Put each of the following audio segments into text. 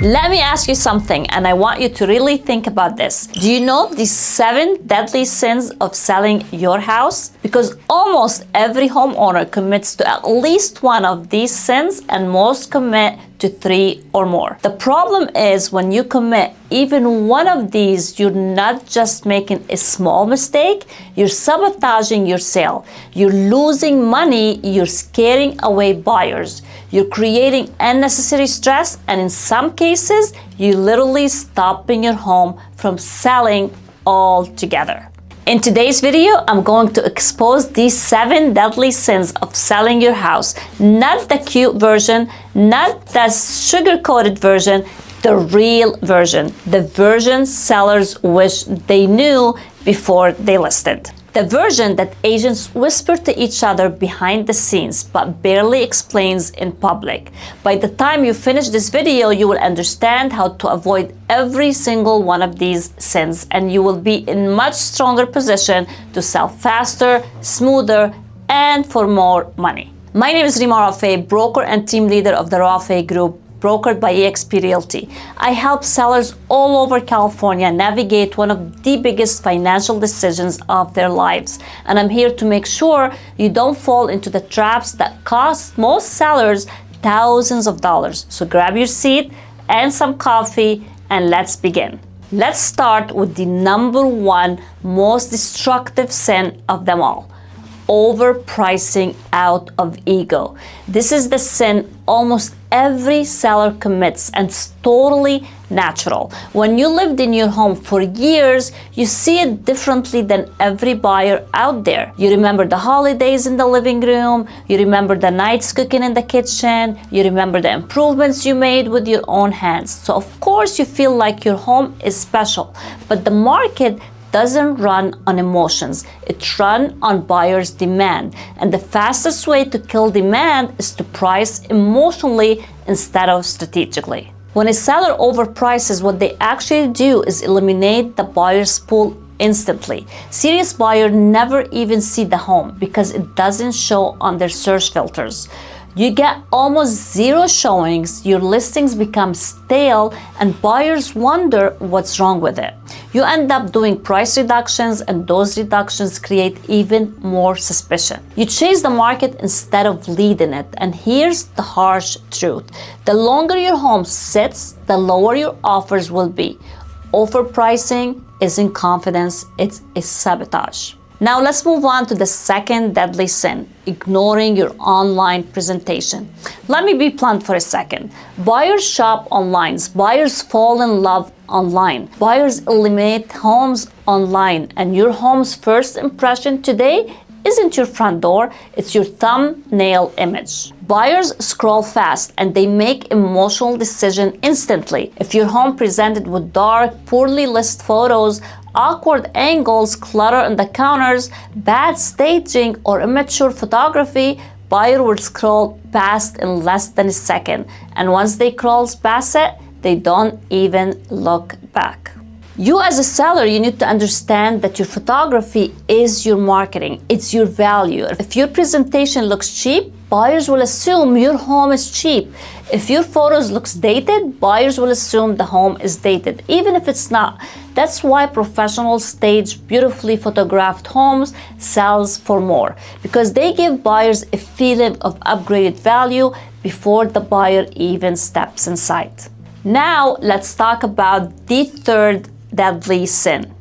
Let me ask you something, and I want you to really think about this. Do you know the 7 deadly sins of selling your house? Because almost every homeowner commits to at least one of these sins, and most commit to 3 or more. The problem is when you commit even one of these, you're not just making a small mistake, you're sabotaging your sale. You're losing money, you're scaring away buyers. You're creating unnecessary stress, and in some cases, you're literally stopping your home from selling altogether. In today's video, I'm going to expose these 7 deadly sins of selling your house. Not the cute version, not the sugar-coated version, the real version. The version sellers wish they knew before they listed. The version that agents whisper to each other behind the scenes but barely explains in public. By the time you finish this video, you will understand how to avoid every single one of these sins, and you will be in much stronger position to sell faster, smoother, and for more money. My name is Rima Rafeh, broker and team leader of the Rafeh Group, brokered by eXp Realty. I help sellers all over California navigate one of the biggest financial decisions of their lives. And I'm here to make sure you don't fall into the traps that cost most sellers thousands of dollars. So grab your seat and some coffee and let's begin. Let's start with the number 1 most destructive sin of them all. Overpricing out of ego. This is the sin almost every seller commits, and it's totally natural. When you lived in your home for years, you see it differently than every buyer out there. You remember the holidays in the living room, you remember the nights cooking in the kitchen, you remember the improvements you made with your own hands. So of course you feel like your home is special, but the market doesn't run on emotions. It runs on buyers' demand. And the fastest way to kill demand is to price emotionally instead of strategically. When a seller overprices, what they actually do is eliminate the buyer's pool instantly. Serious buyers never even see the home because it doesn't show on their search filters. You get almost 0 showings, your listings become stale, and buyers wonder what's wrong with it. You end up doing price reductions, and those reductions create even more suspicion. You chase the market instead of leading it, and here's the harsh truth. The longer your home sits, the lower your offers will be. Overpricing isn't confidence, it's a sabotage. Now let's move on to the second deadly sin, ignoring your online presentation. Let me be blunt for a second. Buyers shop online. Buyers fall in love online. Buyers eliminate homes online, and your home's first impression today isn't your front door, it's your thumbnail image. Buyers scroll fast and they make emotional decisions instantly. If your home presented with dark, poorly listed photos, awkward angles, clutter on the counters, bad staging, or immature photography, buyer will scroll past in less than a second. And once they scroll past it, they don't even look back. You as a seller, you need to understand that your photography is your marketing. It's your value. If your presentation looks cheap, buyers will assume your home is cheap. If your photos looks dated, buyers will assume the home is dated, even if it's not. That's why professional stage beautifully photographed homes sells for more, because they give buyers a feeling of upgraded value before the buyer even steps inside. Now let's talk about the third deadly sin,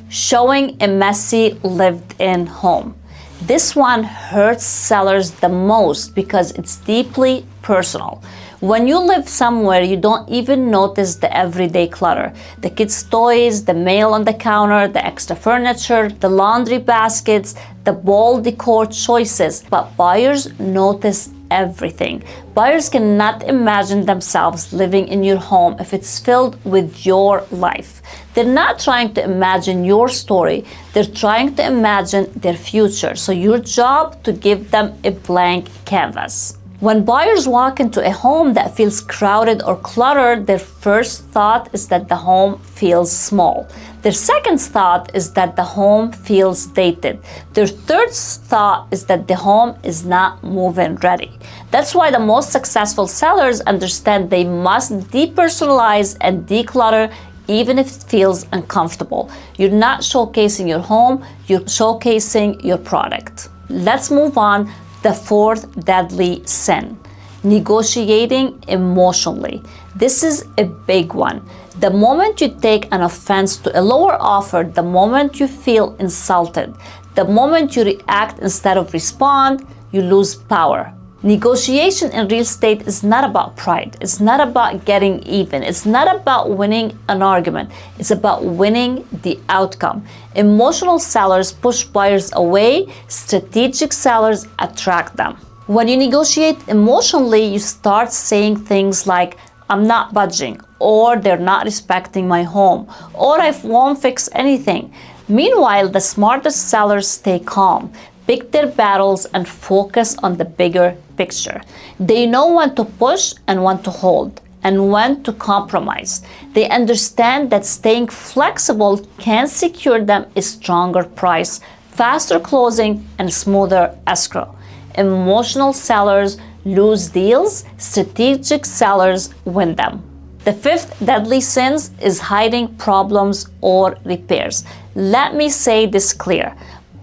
showing a messy lived-in home. This one hurts sellers the most because it's deeply personal. When you live somewhere, you don't even notice the everyday clutter. The kids' toys, the mail on the counter, the extra furniture, the laundry baskets, the bold decor choices. But buyers notice everything. Buyers cannot imagine themselves living in your home if it's filled with your life. They're not trying to imagine your story, they're trying to imagine their future. So your job to give them a blank canvas. When buyers walk into a home that feels crowded or cluttered, their first thought is that the home feels small. Their second thought is that the home feels dated. Their third thought is that the home is not move-in ready. That's why the most successful sellers understand they must depersonalize and declutter even if it feels uncomfortable. You're not showcasing your home, you're showcasing your product. Let's move on. The fourth deadly sin, negotiating emotionally. This is a big one. The moment you take an offense to a lower offer, the moment you feel insulted, the moment you react instead of respond, you lose power. Negotiation in real estate is not about pride. It's not about getting even. It's not about winning an argument. It's about winning the outcome. Emotional sellers push buyers away. Strategic sellers attract them. When you negotiate emotionally, you start saying things like, I'm not budging, or they're not respecting my home, or I won't fix anything. Meanwhile, the smartest sellers stay calm, pick their battles, and focus on the bigger picture. They know when to push and when to hold, and when to compromise. They understand that staying flexible can secure them a stronger price, faster closing, and smoother escrow. Emotional sellers lose deals, strategic sellers win them. The fifth deadly sin is hiding problems or repairs. Let me say this clear.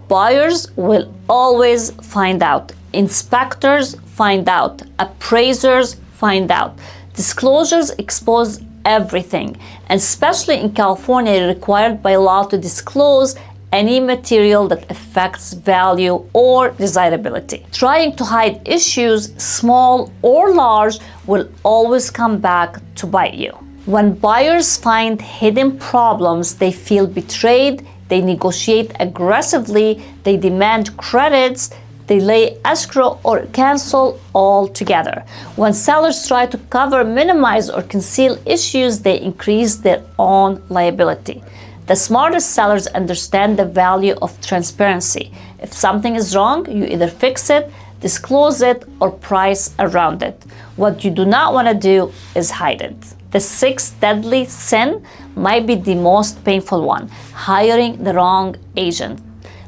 Buyers will always find out. Inspectors find out. Appraisers find out. Disclosures expose everything, and especially in California, you're required by law to disclose any material that affects value or desirability. Trying to hide issues, small or large, will always come back to bite you. When buyers find hidden problems, they feel betrayed, they negotiate aggressively, they demand credits, delay escrow, or cancel altogether. When sellers try to cover, minimize, or conceal issues, they increase their own liability. The smartest sellers understand the value of transparency. If something is wrong, you either fix it, disclose it, or price around it. What you do not want to do is hide it. The sixth deadly sin might be the most painful one, hiring the wrong agent.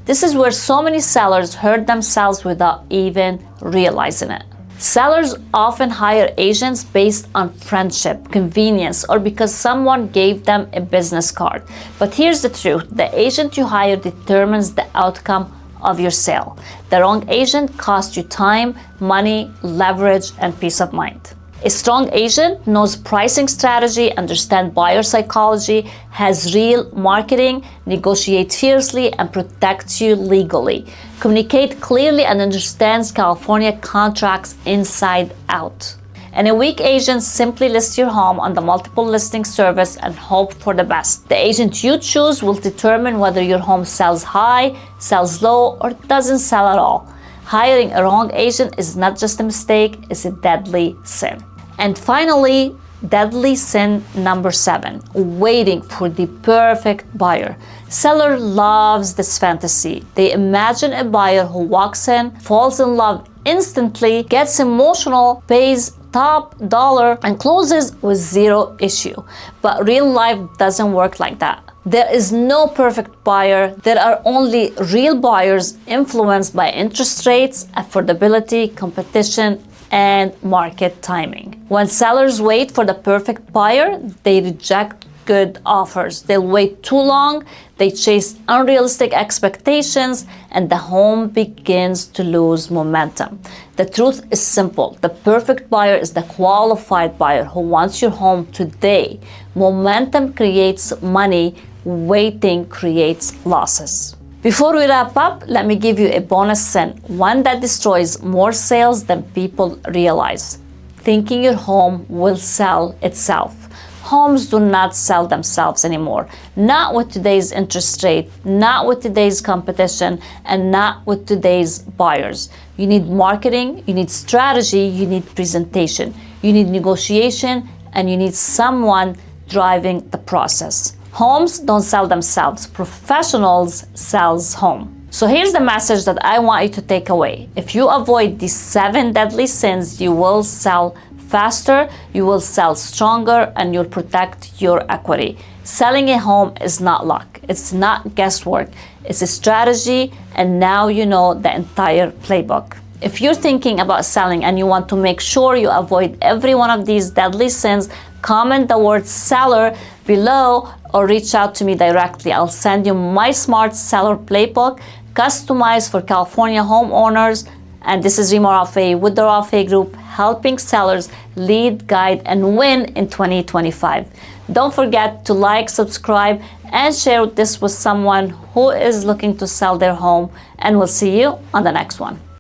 This is where so many sellers hurt themselves without even realizing it. Sellers often hire agents based on friendship, convenience, or because someone gave them a business card. But here's the truth. The agent you hire determines the outcome of your sale. The wrong agent costs you time, money, leverage, and peace of mind. A strong agent knows pricing strategy, understands buyer psychology, has real marketing, negotiates fiercely, and protects you legally. Communicate clearly and understands California contracts inside out. And a weak agent simply lists your home on the multiple listing service and hope for the best. The agent you choose will determine whether your home sells high, sells low, or doesn't sell at all. Hiring a wrong agent is not just a mistake, it's a deadly sin. And finally, deadly sin number 7, waiting for the perfect buyer. Seller loves this fantasy. They imagine a buyer who walks in, falls in love instantly, gets emotional, pays top dollar, and closes with zero issue. But real life doesn't work like that. There is no perfect buyer. There are only real buyers influenced by interest rates, affordability, competition, and market timing. When sellers wait for the perfect buyer, they reject good offers. They'll wait too long, they chase unrealistic expectations, and the home begins to lose momentum. The truth is simple. The perfect buyer is the qualified buyer who wants your home today. Momentum creates money, waiting creates losses. Before we wrap up, let me give you a bonus sin, one that destroys more sales than people realize. Thinking your home will sell itself. Homes do not sell themselves anymore. Not with today's interest rate, not with today's competition, and not with today's buyers. You need marketing, you need strategy, you need presentation, you need negotiation, and you need someone driving the process. Homes don't sell themselves. Professionals sells home. So here's the message that I want you to take away. If you avoid these 7 deadly sins, you will sell faster, you will sell stronger, and you'll protect your equity. Selling a home is not luck. It's not guesswork. It's a strategy, and now you know the entire playbook. If you're thinking about selling and you want to make sure you avoid every one of these deadly sins, comment the word seller below or reach out to me directly. I'll send you my Smart Seller Playbook, customized for California homeowners. And this is Rima Rafeh with the Rafeh Group, helping sellers lead, guide, and win in 2025. Don't forget to like, subscribe, and share this with someone who is looking to sell their home. And we'll see you on the next one.